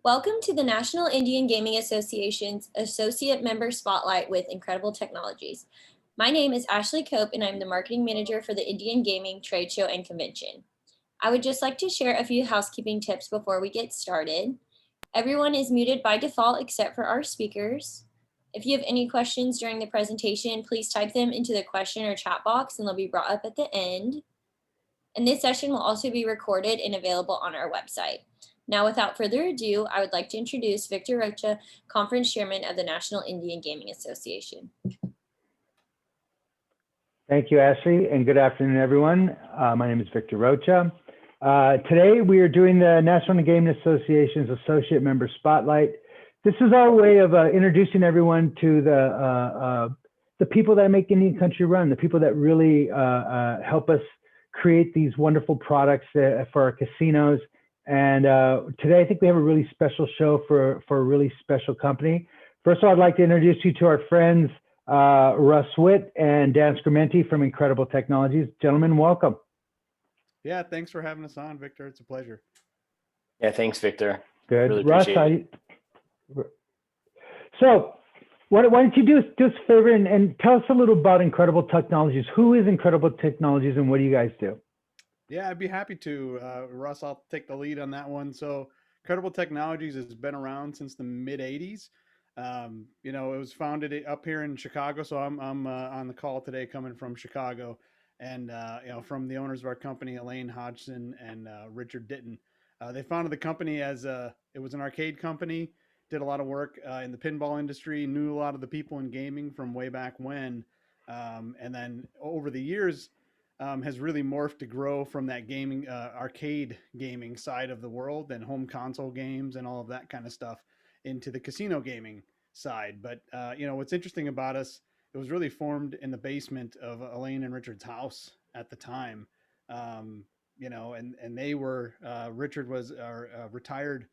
Welcome to the National Indian Gaming Association's Associate Member Spotlight with Incredible Technologies. My name is Ashley Cope and I'm the Marketing Manager for the Indian Gaming Tradeshow and Convention. I would just like to share a few housekeeping tips before we get started. Everyone is muted by default except for our speakers. If you have any questions during the presentation, please type them into the question or chat box and they'll be brought up at the end. And this session will also be recorded and available on our website. Now, without further ado, I would like to introduce Victor Rocha, Conference Chairman of the National Indian Gaming Association. Thank you, Ashley, and good afternoon, everyone. My name is Victor Rocha. Today, we are doing the National Indian Gaming Association's Associate Member Spotlight. This is our way of introducing everyone to the people that make Indian Country run, the people that really help us create these wonderful products for our casinos. And today, I think we have a really special show for a really special company. First of all, I'd like to introduce you to our friends, Russ Witt and Dan Schrementi from Incredible Technologies. Gentlemen, welcome. Yeah, thanks for having us on, Victor. It's a pleasure. Yeah, thanks, Victor. Good. Really Russ, appreciate it. So why don't you do us a favor and tell us a little about Incredible Technologies. Who is Incredible Technologies and what do you guys do? Yeah, I'd be happy to. Russ, I'll take the lead on that one. So Incredible Technologies has been around since the mid-'80s. It was founded up here in Chicago. So I'm on the call today coming from Chicago. And, from the owners of our company, Elaine Hodgson and Richard Ditton. They founded the company as it was an arcade company, did a lot of work in the pinball industry, knew a lot of the people in gaming from way back when. And then over the years, has really morphed to grow from that gaming, arcade gaming side of the world and home console games and all of that kind of stuff into the casino gaming side. But, what's interesting about us, it was really formed in the basement of Elaine and Richard's house at the time. And they were, Richard was retired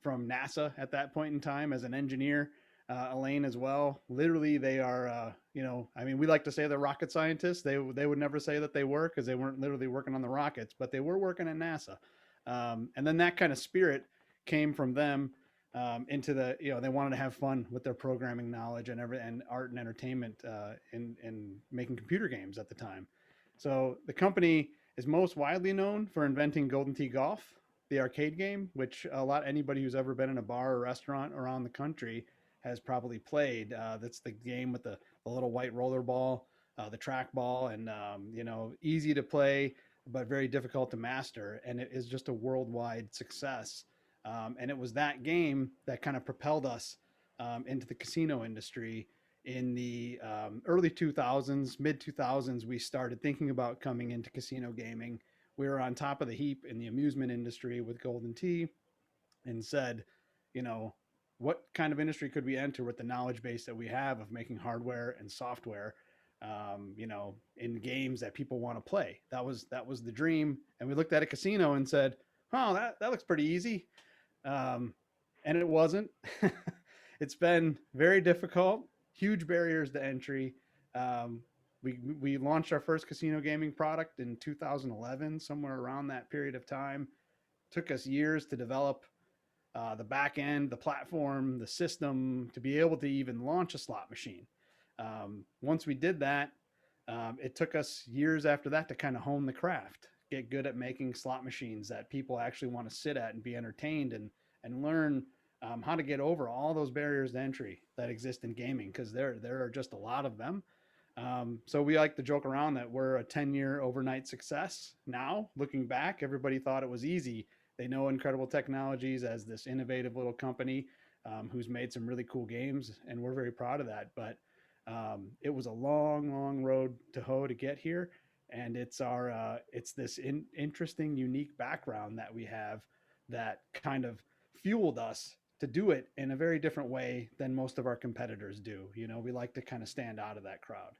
from NASA at that point in time as an engineer. Elaine as well. Literally, they are, we like to say they're rocket scientists. They would never say that they were because they weren't literally working on the rockets, but they were working at NASA. And then that kind of spirit came from them into the, they wanted to have fun with their programming knowledge and art and entertainment in making computer games at the time. So the company is most widely known for inventing Golden Tee Golf, the arcade game, which anybody who's ever been in a bar or restaurant around the country has probably played. That's the game with the little white roller ball, the track ball, and easy to play, but very difficult to master. And it is just a worldwide success. And it was that game that kind of propelled us into the casino industry in the early 2000s, mid 2000s. We started thinking about coming into casino gaming. We were on top of the heap in the amusement industry with Golden Tee and said, what kind of industry could we enter with the knowledge base that we have of making hardware and software, in games that people want to play? That was the dream. And we looked at a casino and said, oh, that looks pretty easy. And it wasn't. It's been very difficult, huge barriers to entry. We launched our first casino gaming product in 2011, somewhere around that period of time. Took us years to develop the back end, the platform, the system to be able to even launch a slot machine. Once we did that, it took us years after that to kind of hone the craft, get good at making slot machines that people actually want to sit at and be entertained and learn how to get over all those barriers to entry that exist in gaming, because there are just a lot of them. So we like to joke around that we're a 10-year overnight success. Now, looking back, everybody thought it was easy. They know Incredible Technologies as this innovative little company who's made some really cool games, and we're very proud of that. But it was a long, long road to hoe to get here, and it's this interesting, unique background that we have that kind of fueled us to do it in a very different way than most of our competitors do. We like to kind of stand out of that crowd.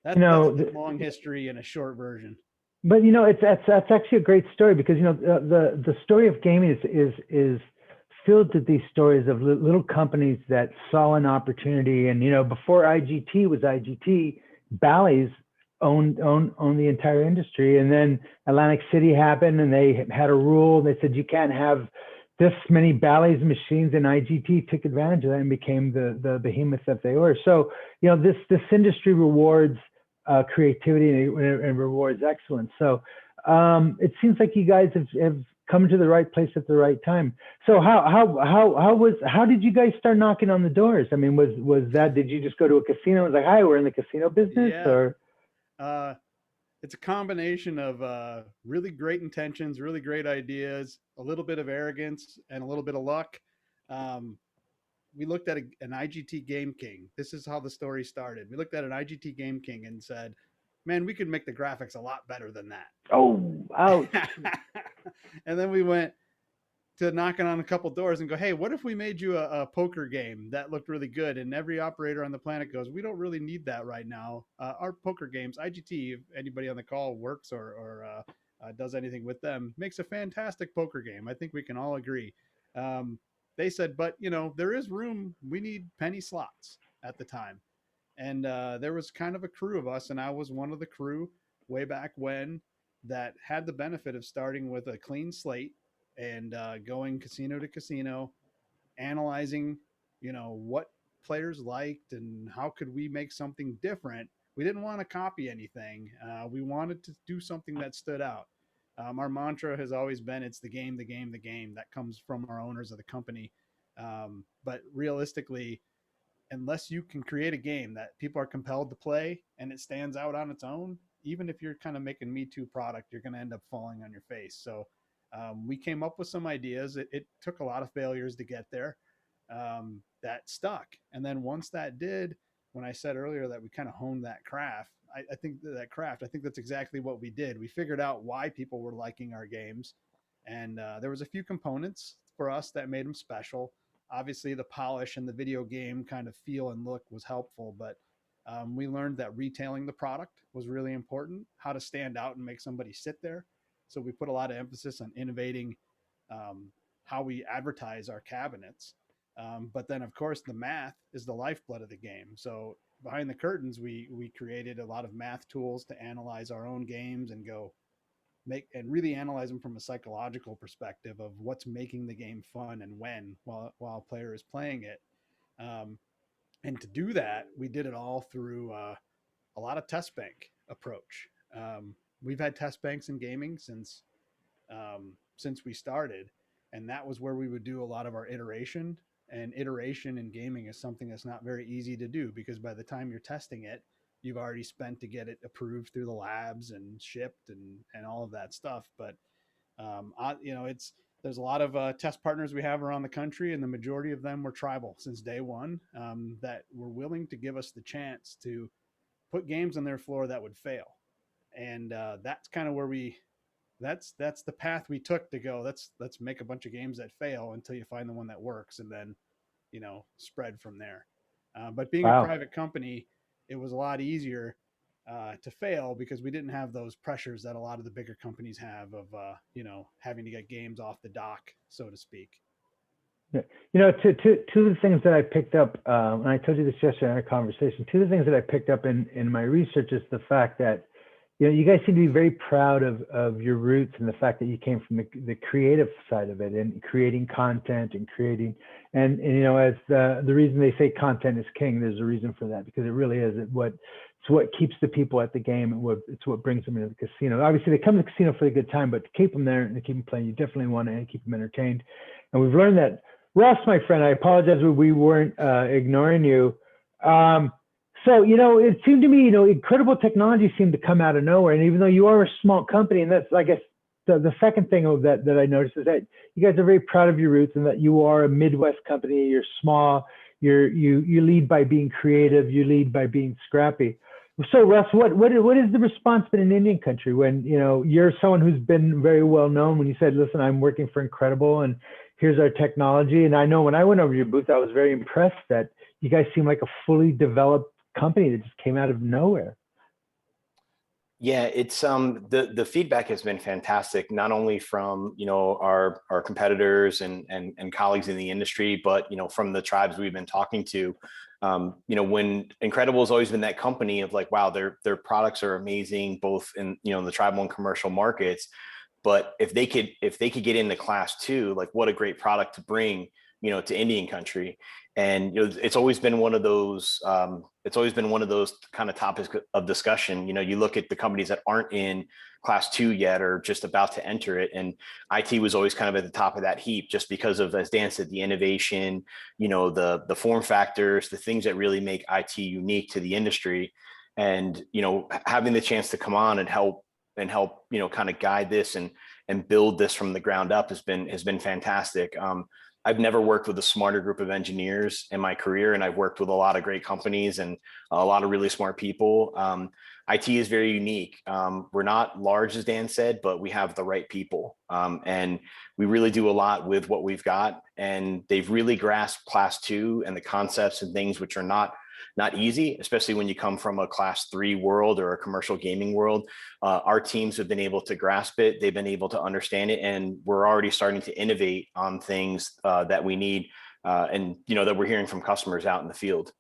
That's a long history and a short version. But that's actually a great story because the story of gaming is filled with these stories of little companies that saw an opportunity. And before IGT was IGT, Bally's owned the entire industry. And then Atlantic City happened, and they had a rule. They said you can't have this many Bally's machines, and IGT took advantage of that and became the behemoth that they were. So, this industry rewards creativity and rewards excellence. So it seems like you guys have come to the right place at the right time. So how did you guys start knocking on the doors? I mean, did you just go to a casino and was like, hi, we're in the casino business? Yeah. Or it's a combination of really great intentions, really great ideas, a little bit of arrogance, and a little bit of luck. We looked at an IGT Game King. This is how the story started. We looked at an IGT Game King and said, man, we could make the graphics a lot better than that. Oh, ouch. And then we went to knocking on a couple doors and go, hey, what if we made you a poker game that looked really good? And every operator on the planet goes, we don't really need that right now. Our poker games, IGT, if anybody on the call works or does anything with them, makes a fantastic poker game. I think we can all agree. They said, but there is room. We need penny slots at the time. And there was kind of a crew of us, and I was one of the crew way back when that had the benefit of starting with a clean slate and going casino to casino, analyzing, what players liked and how could we make something different. We didn't want to copy anything. We wanted to do something that stood out. Our mantra has always been, it's the game, the game, the game. That comes from our owners of the company. But realistically, unless you can create a game that people are compelled to play and it stands out on its own, even if you're kind of making Me Too product, you're going to end up falling on your face. So we came up with some ideas. It took a lot of failures to get there. That stuck. And then once that did, when I said earlier that we kind of honed that craft, I think that's exactly what we did. We figured out why people were liking our games. And there was a few components for us that made them special. Obviously, the polish and the video game kind of feel and look was helpful, but we learned that retailing the product was really important, how to stand out and make somebody sit there. So we put a lot of emphasis on innovating how we advertise our cabinets. But then, of course, the math is the lifeblood of the game. So behind the curtains, we created a lot of math tools to analyze our own games and really analyze them from a psychological perspective of what's making the game fun and when while a player is playing it. And to do that, we did it all through a lot of test bank approach. We've had test banks in gaming since we started, and that was where we would do a lot of our iteration. And iteration in gaming is something that's not very easy to do, because by the time you're testing it, you've already spent to get it approved through the labs and shipped and all of that stuff. But there's a lot of test partners we have around the country, and the majority of them were tribal since day one, that were willing to give us the chance to put games on their floor that would fail. And that's kind of where that's the path we took to go. Let's make a bunch of games that fail until you find the one that works, and then spread from there. But being a private company, it was a lot easier to fail because we didn't have those pressures that a lot of the bigger companies have of having to get games off the dock, so to speak. Yeah. Two of the things that I picked up, and I told you this yesterday in our conversation, two of the things that I picked up in my research is the fact that you guys seem to be very proud of your roots and the fact that you came from the creative side of it and creating content and creating, and as the reason they say content is king, there's a reason for that, because it really is. It's what keeps the people at the game, and it's what brings them into the casino. Obviously, they come to the casino for a good time, but to keep them there and to keep them playing, you definitely want to keep them entertained. And we've learned that. Russ, my friend, I apologize we weren't ignoring you. So, it seemed to me, incredible technology seemed to come out of nowhere. And even though you are a small company, and that's, I guess, the second thing of that I noticed is that you guys are very proud of your roots and that you are a Midwest company. You're small. You lead by being creative. You lead by being scrappy. So, Russ, what is the response been in Indian country when, you're someone who's been very well known, when you said, listen, I'm working for Incredible and here's our technology. And I know when I went over to your booth, I was very impressed that you guys seem like a fully developed company that just came out of nowhere. Yeah, it's the feedback has been fantastic, not only from our competitors and colleagues in the industry, but from the tribes we've been talking to. When Incredible has always been that company of like, wow, their products are amazing, both in the tribal and commercial markets. But if they could get into class 2, like what a great product to bring, to Indian country. And it's always been one of those kind of topics of discussion. You look at the companies that aren't in class 2 yet or just about to enter it, and IT was always kind of at the top of that heap, just because of, as Dan said, the innovation, the form factors, the things that really make IT unique to the industry. And having the chance to come on and help kind of guide this and build this from the ground up has been fantastic. I've never worked with a smarter group of engineers in my career, and I've worked with a lot of great companies and a lot of really smart people. IT is very unique. We're not large, as Dan said, but we have the right people. And we really do a lot with what we've got. And they've really grasped class 2 and the concepts and things which are not easy, especially when you come from a class 3 world or a commercial gaming world. Our teams have been able to grasp it. They've been able to understand it. And we're already starting to innovate on things that we need and, that we're hearing from customers out in the field.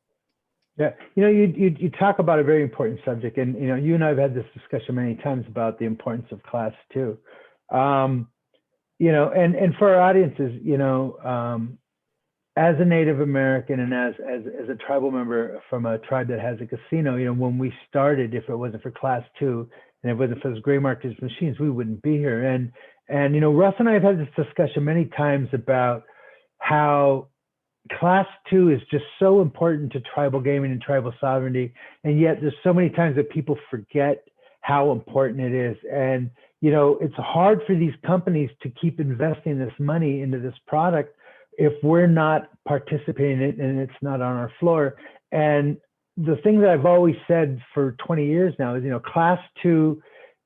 Yeah, you talk about a very important subject, and you and I have had this discussion many times about the importance of class 2. And for our audiences, as a Native American and as a tribal member from a tribe that has a casino, when we started, if it wasn't for class 2 and it wasn't for those gray market machines, we wouldn't be here. And Russ and I have had this discussion many times about how class 2 is just so important to tribal gaming and tribal sovereignty, and yet there's so many times that people forget how important it is. And it's hard for these companies to keep investing this money into this product if we're not participating in it and it's not on our floor. And the thing that I've always said for 20 years now is, class 2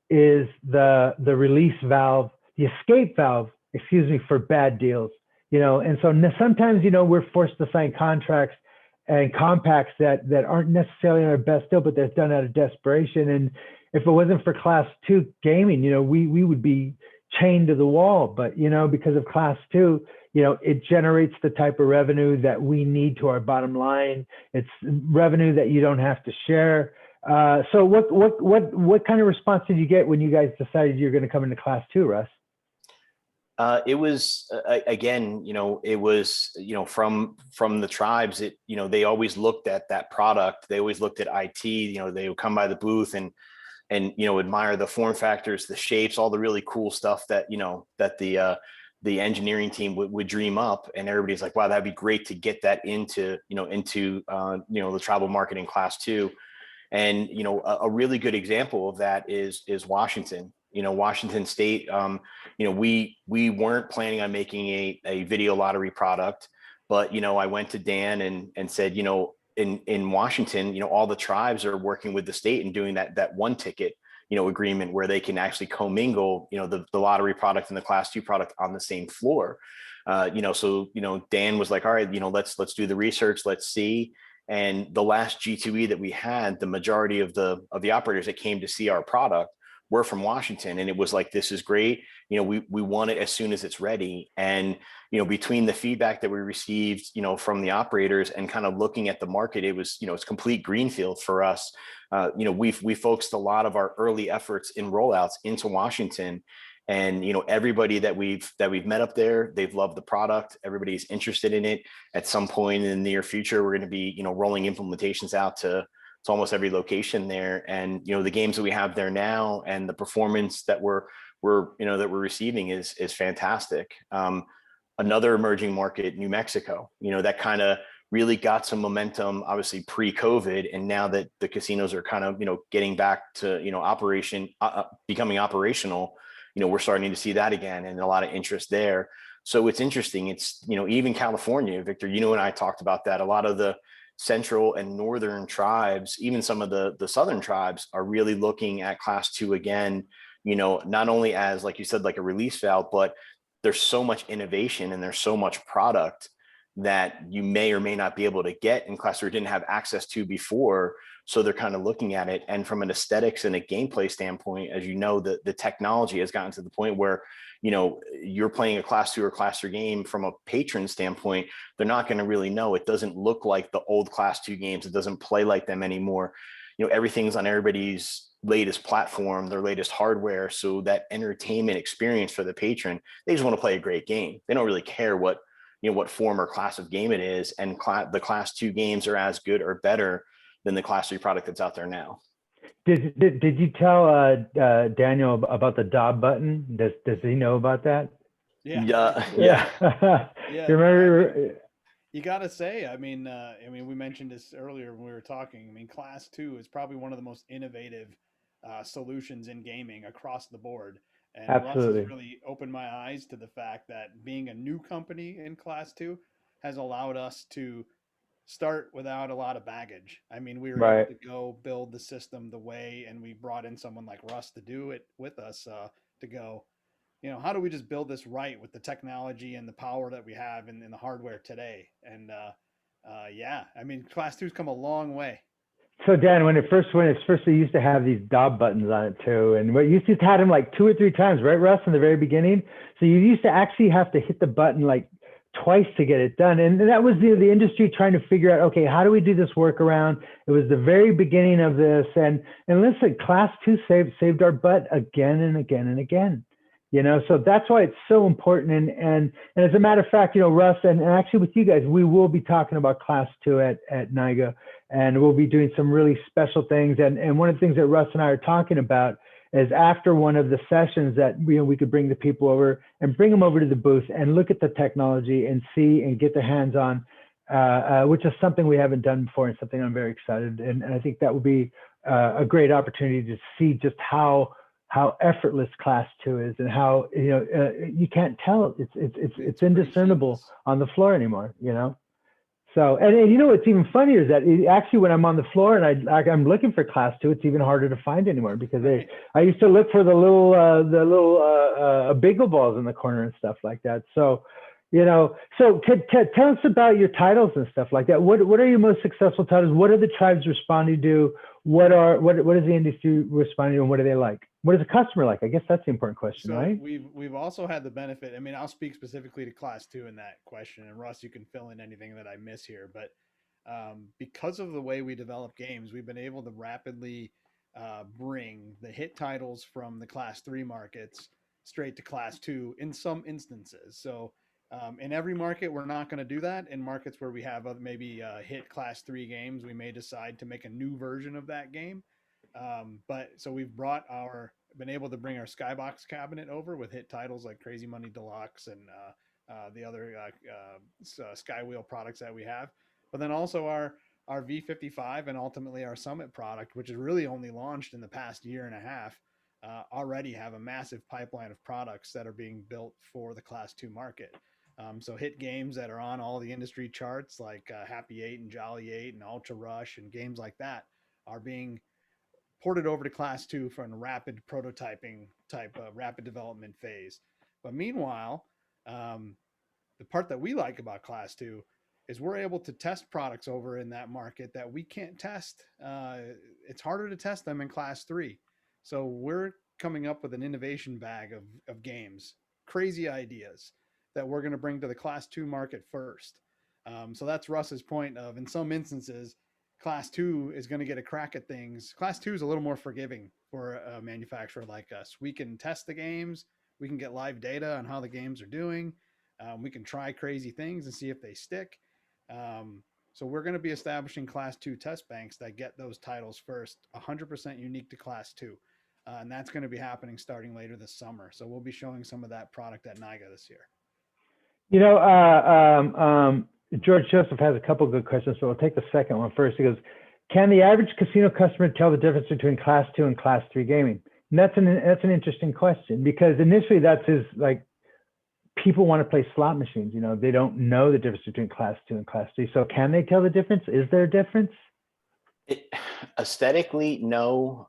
is the release valve, the escape valve, for bad deals. And so sometimes, we're forced to sign contracts and compacts that aren't necessarily our best deal, but they're done out of desperation. And if it wasn't for class 2 gaming, we would be chained to the wall. But, because of class 2, it generates the type of revenue that we need to our bottom line. It's revenue that you don't have to share. So what kind of response did you get when you guys decided you're going to come into class 2, Russ? It was again, it was from the tribes. They always looked at that product. They always looked at IT. They would come by the booth and admire the form factors, the shapes, all the really cool stuff that that the engineering team would dream up. And everybody's like, wow, that'd be great to get that into the tribal market in class 2. And a really good example of that is Washington. Washington State, we weren't planning on making a video lottery product, but, I went to Dan and said, in Washington, all the tribes are working with the state and doing that one ticket, agreement where they can actually commingle, the lottery product and the class 2 product on the same floor. So, Dan was like, all right, let's do the research. Let's see. And the last G2E that we had, the majority of the operators that came to see our product were from Washington. And it was like, this is great. We want it as soon as it's ready. And, between the feedback that we received, from the operators and kind of looking at the market, it was, it's complete greenfield for us. We focused a lot of our early efforts in rollouts into Washington. And, everybody that we've met up there, they've loved the product. Everybody's interested in it. At some point in the near future, we're going to be, rolling implementations out to almost every location there. And, the games that we have there now and the performance that we're receiving is fantastic. Another emerging market, New Mexico, that kind of really got some momentum, obviously pre-COVID. And now that the casinos are kind of, getting back to, becoming operational, we're starting to see that again and a lot of interest there. So it's interesting. It's, even California, Victor, and I talked about that. A lot of the central and northern tribes, even some of the southern tribes, are really looking at class 2 again, not only as, like you said, like a release valve, but there's so much innovation and there's so much product that you may or may not be able to get in class 2 or didn't have access to before. So they're kind of looking at it. And from an aesthetics and a gameplay standpoint, as the technology has gotten to the point where, you're playing a class 2 or class 3 game from a patron standpoint, they're not going to really know. It doesn't look like the old class 2 games. It doesn't play like them anymore. everything's on everybody's latest platform, their latest hardware. So that entertainment experience for the patron, they just want to play a great game. They don't really care what form or class of game it is. And the class 2 games are as good or better than the class 3 product that's out there now. Did you tell Daniel about the DOB button? Does he know about that? Yeah. You remember? You got to say, I mean, we mentioned this earlier when we were talking. I mean, Class 2 is probably one of the most innovative solutions in gaming across the board. And Absolutely. Russ has really opened my eyes to the fact that being a new company in Class 2 has allowed us to start without a lot of baggage. I mean, we were able to go build the system the way, and we brought in someone like Russ to do it with us to go, how do we just build this right with the technology and the power that we have in the hardware today? And I mean, Class 2's come a long way. So Dan, when it's first, they used to have these DOB buttons on it too, and what used to have them like 2 or 3 times, right, Russ, in the very beginning. So you used to actually have to hit the button like twice to get it done, and that was the industry trying to figure out, okay, how do we do this workaround? It was the very beginning of this, and listen, Class 2 saved our butt again and again and again. So that's why it's so important. And as a matter of fact, Russ, and actually with you guys, we will be talking about Class 2 at NIGA, and we'll be doing some really special things. And one of the things that Russ and I are talking about is after one of the sessions that we could bring the people over and bring them over to the booth and look at the technology and see and get their hands on, which is something we haven't done before and something I'm very excited. And I think that would be a great opportunity to see just how effortless Class 2 is, and how you can't tell it's indiscernible on the floor anymore. So and what's even funnier is that actually when I'm on the floor and I'm looking for Class 2, it's even harder to find anymore, because I used to look for the little bingo balls in the corner and stuff like that. So so tell us about your titles and stuff like that. What are your most successful titles? What are the tribes responding to? What is the industry responding to, and what do they like? What is the customer like? I guess that's the important question, right? We've also had the benefit. I mean, I'll speak specifically to Class 2 in that question, and Russ, you can fill in anything that I miss here. But because of the way we develop games, we've been able to rapidly bring the hit titles from the Class 3 markets straight to Class 2 in some instances. So in every market, we're not going to do that. In markets where we have maybe hit Class 3 games, we may decide to make a new version of that game. But so we've been able to bring our Skybox cabinet over with hit titles like Crazy Money Deluxe and the other Skywheel products that we have. But then also our V55 and ultimately our Summit product, which is really only launched in the past year and a half, already have a massive pipeline of products that are being built for the Class 2 market. So hit games that are on all the industry charts like Happy 8 and Jolly 8 and Ultra Rush and games like that are being ported over to Class 2 for a rapid prototyping type of rapid development phase. But meanwhile, the part that we like about Class 2 is we're able to test products over in that market that we can't test. It's harder to test them in Class 3. So we're coming up with an innovation bag of games, crazy ideas that we're going to bring to the Class 2 market first. So that's Russ's point of, in some instances, Class 2 is going to get a crack at things. Class 2 is a little more forgiving for a manufacturer like us. We can test the games. We can get live data on how the games are doing. We can try crazy things and see if they stick. So we're going to be establishing Class 2 test banks that get those titles first, 100% unique to Class 2. And that's going to be happening starting later this summer. So we'll be showing some of that product at NIGA this year. George Joseph has a couple of good questions, so we'll take the second one first. He goes, can the average casino customer tell the difference between Class 2 and Class 3 gaming? And that's an interesting question, because initially that's like people want to play slot machines. They don't know the difference between Class 2 and Class 3. So can they tell the difference? Is there a difference? Aesthetically, no.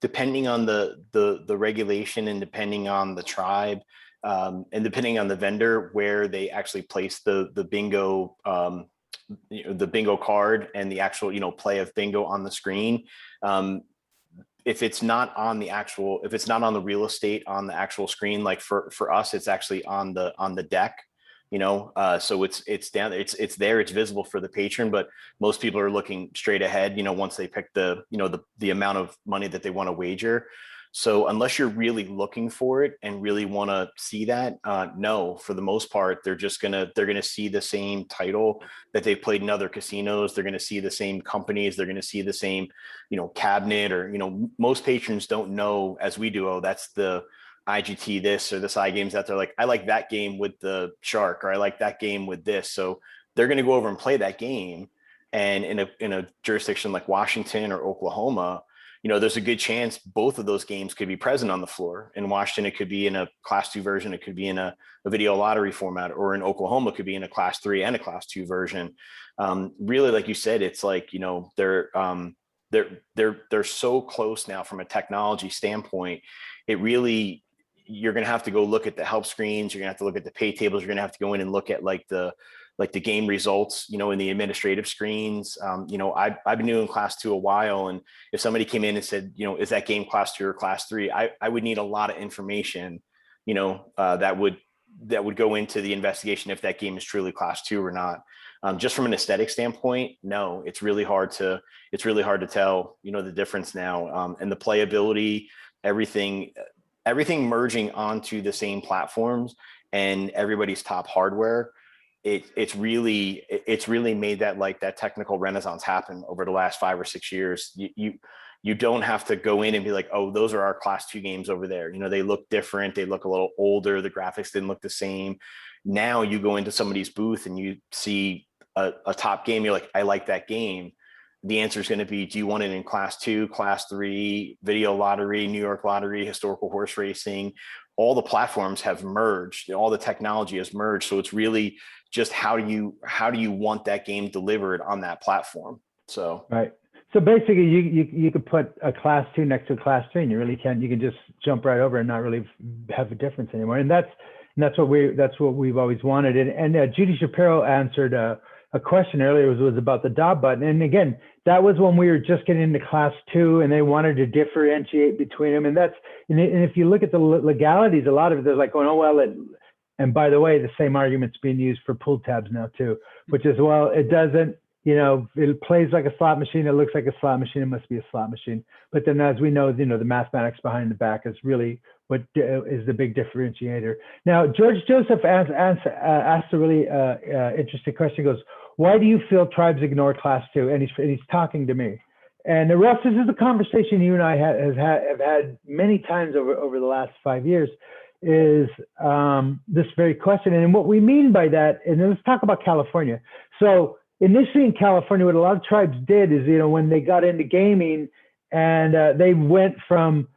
Depending on the regulation and depending on the tribe, and depending on the vendor where they actually place the bingo, the bingo card and the actual, play of bingo on the screen. If it's not on the real estate on the actual screen, like for us, it's actually on the deck. So it's down, it's there, it's visible for the patron, but most people are looking straight ahead, once they pick the amount of money that they want to wager. So unless you're really looking for it and really want to see that, no, for the most part, they're going to see the same title that they've played in other casinos. They're going to see the same companies. They're going to see the same, cabinet, or, most patrons don't know, as we do, oh, that's the IGT this or this iGames that. They're like, I like that game with the shark, or I like that game with this. So they're going to go over and play that game. And in a jurisdiction like Washington or Oklahoma, there's a good chance both of those games could be present on the floor. In Washington, it could be in a Class 2 version. It could be in a video lottery format, or in Oklahoma, it could be in a Class 3 and a Class 2 version. Really, like you said, it's like, they're so close now from a technology standpoint. It really, you're going to have to go look at the help screens. You're going to have to look at the pay tables. You're going to have to go in and look at like the game results, in the administrative screens. I've been doing Class 2 a while. And if somebody came in and said, is that game Class 2 or Class 3, I would need a lot of information, that would go into the investigation if that game is truly Class 2 or not. Just from an aesthetic standpoint, no, it's really hard to tell, the difference now. And the playability, everything merging onto the same platforms and everybody's top hardware. It's really made that technical renaissance happen over the last 5 or 6 years. You don't have to go in and be like, oh, those are our Class 2 games over there. They look different. They look a little older. The graphics didn't look the same. Now you go into somebody's booth and you see a top game. You're like, I like that game. The answer is going to be, do you want it in Class 2, Class 3, video lottery, New York lottery, historical horse racing? All the platforms have merged. All the technology has merged. So it's really just how do you want that game delivered on that platform? So right. So basically, you could put a Class 2 next to a Class 3, and you can just jump right over and not really have a difference anymore. And that's what we've always wanted. And Judy Shapiro answered a question earlier was about the DOB button. And again, that was when we were just getting into Class 2, and they wanted to differentiate between them. And if you look at the legalities, a lot of it, they're like going, oh well. And by the way, the same argument's being used for pull tabs now too, which is, well, it doesn't, it plays like a slot machine. It looks like a slot machine. It must be a slot machine. But then, as we know, the mathematics behind the back is really what is the big differentiator. Now, George Joseph asked a really interesting question. He goes, why do you feel tribes ignore Class 2? And he's talking to me. And Russ, this is a conversation you and I have had many times over the last 5 years, is this very question. And what we mean by that, and let's talk about California. So initially in California, what a lot of tribes did is, when they got into gaming, and they went from,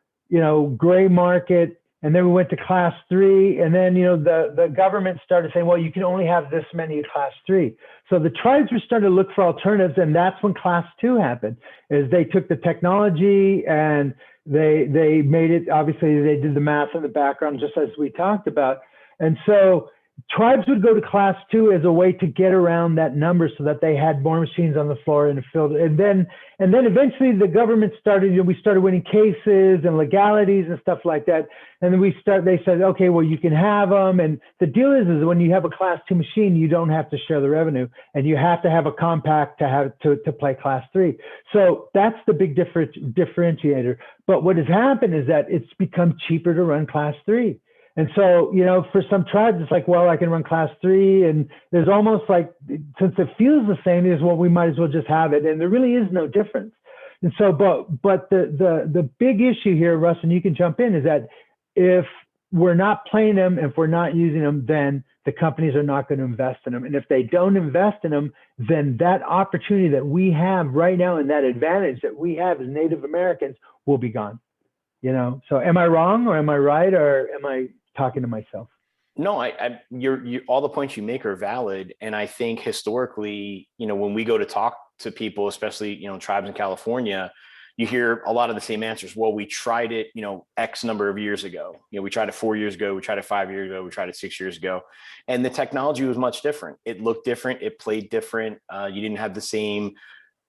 gray market, and then we went to Class 3, and then, the government started saying, well, you can only have this many Class 3. So the tribes were starting to look for alternatives, and that's when Class 2 happened, is they took the technology and they made it, obviously they did the math in the background, just as we talked about. And so tribes would go to Class 2 as a way to get around that number so that they had more machines on the floor in the field. And then eventually the government started, we started winning cases and legalities and stuff like that. And then they said, okay, well, you can have them. And the deal is when you have a Class 2 machine, you don't have to share the revenue, and you have to have a compact to play Class 3. So that's the big differentiator. But what has happened is that it's become cheaper to run Class 3. And so, for some tribes, it's like, well, I can run Class 3. And there's almost like, since it feels the same, is, well, we might as well just have it. And there really is no difference. And so, but the big issue here, Russ, and you can jump in, is that if we're not playing them, if we're not using them, then the companies are not going to invest in them. And if they don't invest in them, then that opportunity that we have right now and that advantage that we have as Native Americans will be gone. So am I wrong, or am I right, or am I talking to myself? No, you're all the points you make are valid. And I think historically, when we go to talk to people, especially, tribes in California, you hear a lot of the same answers. Well, we tried it, X number of years ago. We tried it 4 years ago. We tried it 5 years ago. We tried it 6 years ago. And the technology was much different. It looked different. It played different. You didn't have the same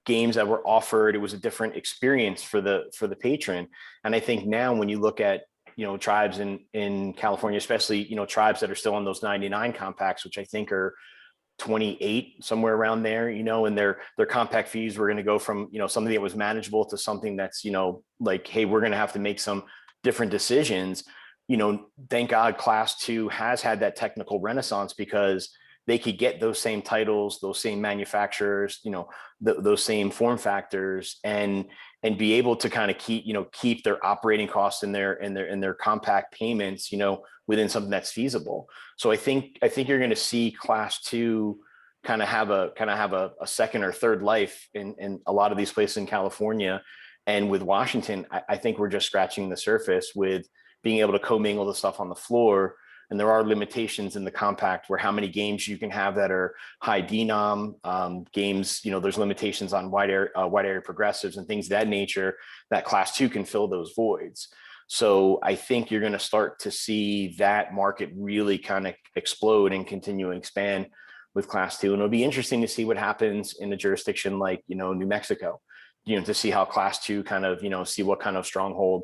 games that were offered. It was a different experience for the patron. And I think now when you look at tribes in California, especially, tribes that are still on those 99 compacts, which I think are 28, somewhere around there, and their compact fees were going to go from, something that was manageable to something that's, like, hey, we're going to have to make some different decisions. Thank God Class 2 has had that technical renaissance, because they could get those same titles, those same manufacturers, those same form factors, and be able to kind of keep their operating costs and their compact payments, within something that's feasible. So I think you're going to see Class 2 kind of have a second or third life in a lot of these places in California. And with Washington, I think we're just scratching the surface with being able to commingle the stuff on the floor. And there are limitations in the compact where how many games you can have that are high denom games. There's limitations on wide area progressives and things of that nature, that Class 2 can fill those voids. So I think you're going to start to see that market really kind of explode and continue to expand with Class 2. And it'll be interesting to see what happens in a jurisdiction like, New Mexico, to see how Class 2 kind of, see what kind of stronghold,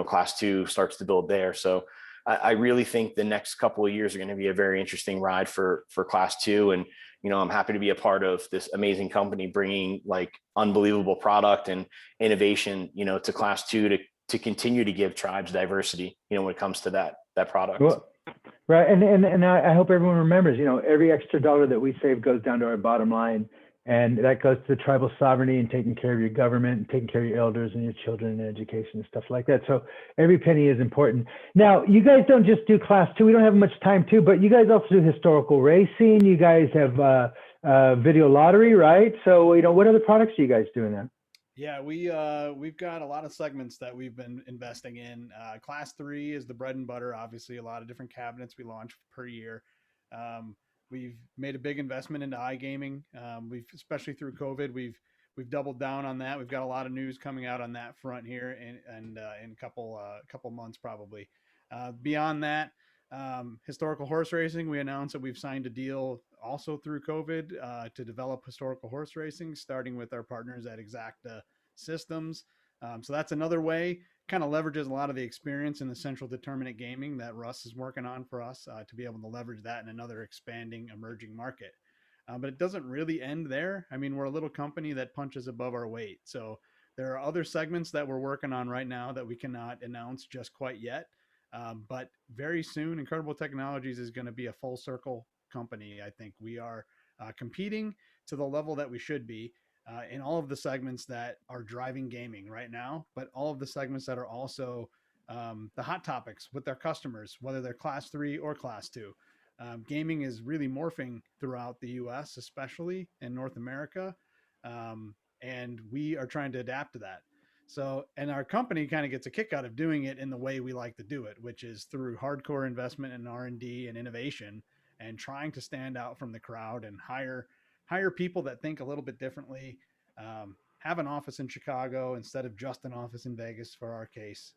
Class 2 starts to build there. So I really think the next couple of years are going to be a very interesting ride for Class 2. And, I'm happy to be a part of this amazing company bringing like unbelievable product and innovation, to Class 2 to continue to give tribes diversity, when it comes to that product. Well, right. And I hope everyone remembers, every extra dollar that we save goes down to our bottom line. And that goes to tribal sovereignty and taking care of your government and taking care of your elders and your children and education and stuff like that. So every penny is important. Now, you guys don't just do Class 2. We don't have much time too, but you guys also do historical racing. You guys have video lottery, right? So, what other products are you guys doing then? Yeah, we've got a lot of segments that we've been investing in. Class 3 is the bread and butter. Obviously, a lot of different cabinets we launch per year. We've made a big investment into iGaming. We've, especially through COVID, we've doubled down on that. We've got a lot of news coming out on that front here in a couple months probably. Beyond that, historical horse racing, we announced that we've signed a deal also through COVID to develop historical horse racing, starting with our partners at Exacta Systems. So that's another way, kind of leverages a lot of the experience in the Central Determinate Gaming that Russ is working on for us to be able to leverage that in another expanding emerging market. But it doesn't really end there. I mean, we're a little company that punches above our weight. So there are other segments that we're working on right now that we cannot announce just quite yet. But very soon, Incredible Technologies is going to be a full circle company. I think we are competing to the level that we should be in all of the segments that are driving gaming right now, but all of the segments that are also the hot topics with their customers, whether they're Class 3 or Class 2. Gaming is really morphing throughout the US, especially in North America. And we are trying to adapt to that. So, and our company kind of gets a kick out of doing it in the way we like to do it, which is through hardcore investment in R&D and innovation, and trying to stand out from the crowd and hire people that think a little bit differently. Have an office in Chicago instead of just an office in Vegas for our case.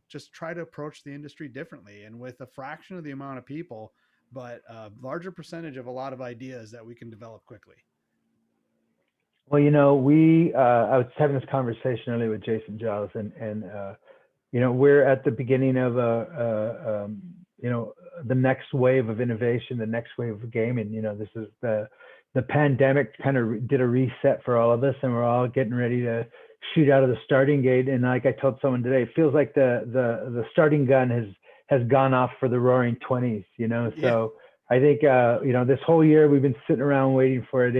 Just try to approach the industry differently and with a fraction of the amount of people, but a larger percentage of a lot of ideas that we can develop quickly. Well, I was having this conversation earlier with Jason Giles, and we're at the beginning of the next wave of innovation, the next wave of gaming. This is the pandemic kind of did a reset for all of us, and we're all getting ready to shoot out of the starting gate. And like I told someone today, it feels like the starting gun has gone off for the Roaring 20s. So I think this whole year we've been sitting around waiting for it.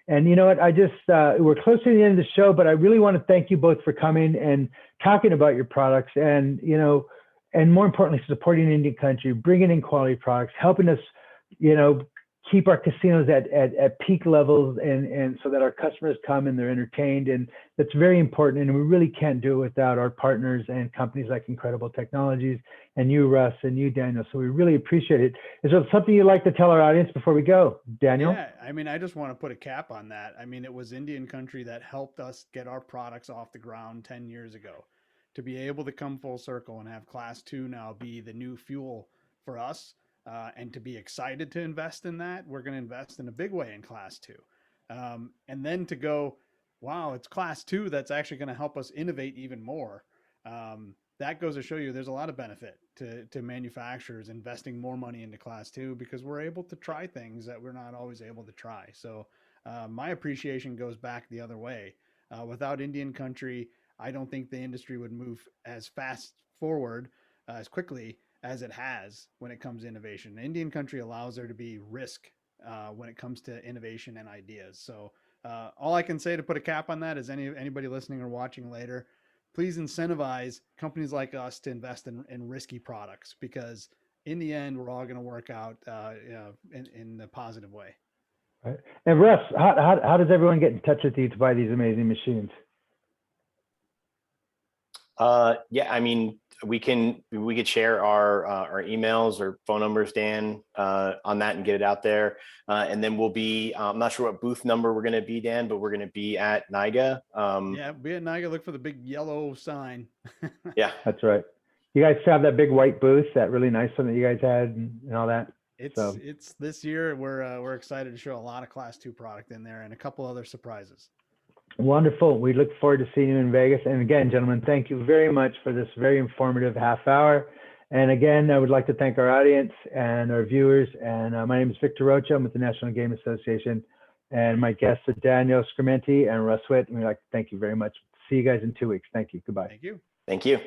And you know what, I just, we're close to the end of the show, but I really want to thank you both for coming and talking about your products and, and more importantly, supporting Indian country, bringing in quality products, helping us, keep our casinos at peak levels and so that our customers come and they're entertained. And that's very important. And we really can't do it without our partners and companies like Incredible Technologies and you, Russ, and you, Daniel. So we really appreciate it. Is there something you'd like to tell our audience before we go, Daniel? Yeah, I mean, I just want to put a cap on that. I mean, it was Indian country that helped us get our products off the ground 10 years ago. To be able to come full circle and have Class 2 now be the new fuel for us, and to be excited to invest in that, we're going to invest in a big way in Class 2. And then to go, wow, it's Class 2 that's actually going to help us innovate even more. that goes to show you there's a lot of benefit to manufacturers investing more money into Class 2 because we're able to try things that we're not always able to try. So my appreciation goes back the other way. Without Indian country, I don't think the industry would move as fast forward as quickly as it has when it comes to innovation. Indian country allows there to be risk when it comes to innovation and ideas. So all I can say to put a cap on that is anybody listening or watching later, please incentivize companies like us to invest in risky products, because in the end, we're all going to work out in the positive way. Right. And Russ, how does everyone get in touch with you to buy these amazing machines? Yeah, I mean, we could share our emails or phone numbers, Dan, on that and get it out there. And then we'll be, I'm not sure what booth number we're going to be, Dan, but we're going to be at NIGA. Yeah, be at NIGA. Look for the big yellow sign. Yeah, that's right. You guys have that big white booth, that really nice one that you guys had and all that. It's this year. We're excited to show a lot of Class 2 product in there and a couple other surprises. Wonderful. We look forward to seeing you in Vegas. And again, gentlemen, thank you very much for this very informative half hour. And again, I would like to thank our audience and our viewers. And my name is Victor Rocha. I'm with the National Game Association. And my guests are Dan Schrementi and Russ Witt. And we'd like to thank you very much. See you guys in 2 weeks. Thank you. Goodbye. Thank you. Thank you.